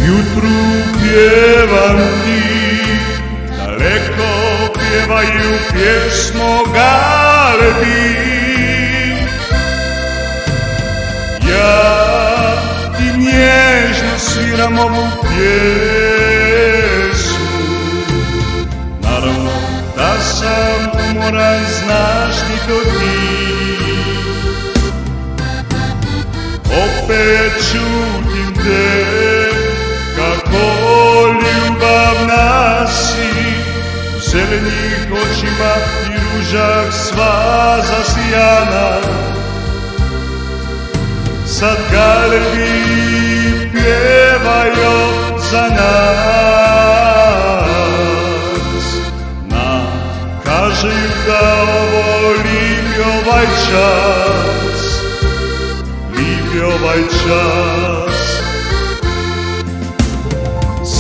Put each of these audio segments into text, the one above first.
Ujutru pjevam ti, daleko pjevaju pjesmo galbi. Ja ti nježno sviram ovu pjesmu. Naravno da sam umoran, znaš ti to ti. Opet čutim te, kako ljubavna si, u zelenih očima i ružah sva zasijana. Sad galbi pjevaju za nas, kažeju da ovo lipi ovaj čas, lipi ovaj čas.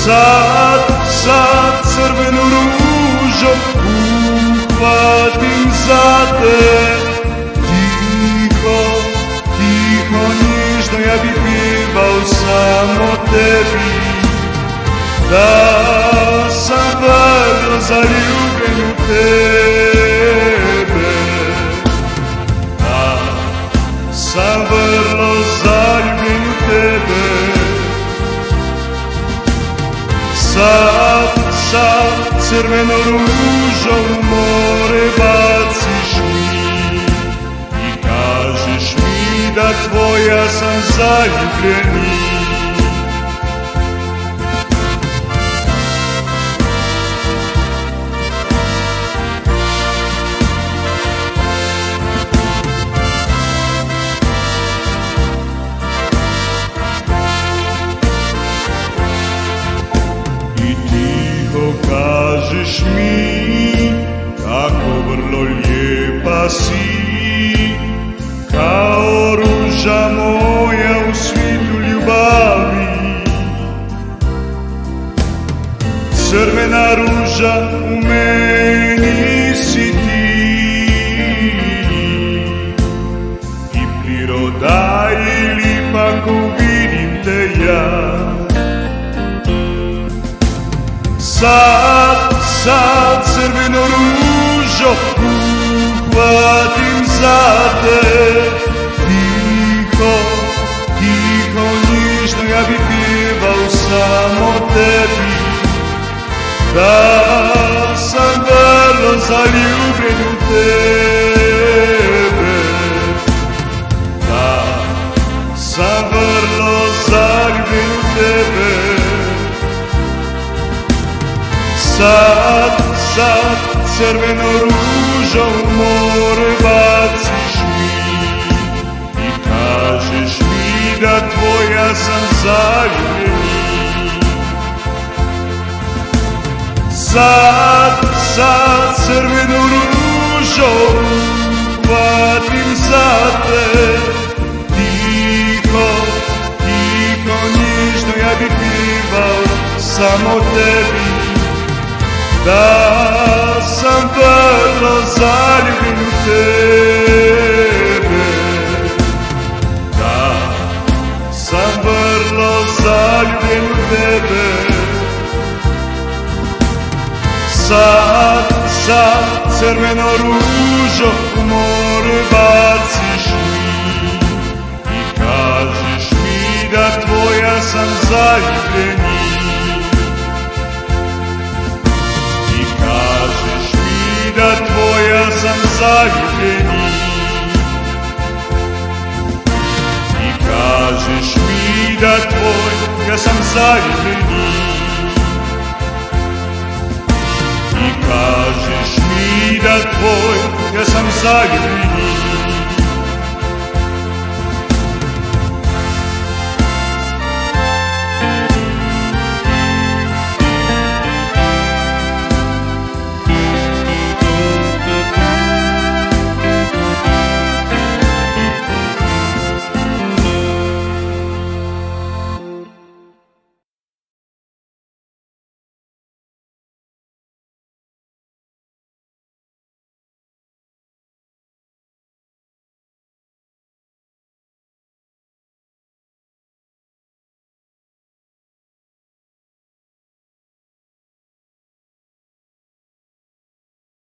Sad crvenu ružom uhvatim za te, tiho, tiho, nježno ja bih pjevao samo tebi. Da sam vrlo zaljubljen u tebe, da sam vrlo zaljubljen u tebe. Sad crveno ružo u more baciš mi i kažeš mi da tvoja sam zaljubljeni. Kažeš mi kako vrlo lijepa si, kao ruža moja u svitu ljubavi. Crvena ruža u meni si ti, i priroda i lipa ko vidim te ja. Sad crveno ružo uhvatim za te, tiho, tiho, nježno ja bih pjevao samo tebi. Da sam vrlo zaljubljen u tebe, da sam vrlo zaljubljen u tebe. Sad crveno ružo u more baciš mi i kažeš mi da tvoja sam zaljubljeni. Sad crveno ružo uhvatim za te, tiho, tiho, nježno ja bih pjevao samo tebi. Da sam vrlo zaljubljen u tebe, da sam vrlo zaljubljen u tebe. Sad crveno ružo u more baciš mi i kažeš mi da tvoja sam zaljubljeni. Da tvoja sam zaljubljeni i kažeš mi da tvoja sam zaljubljeni i kažeš mi da tvoja sam zaljubljeni.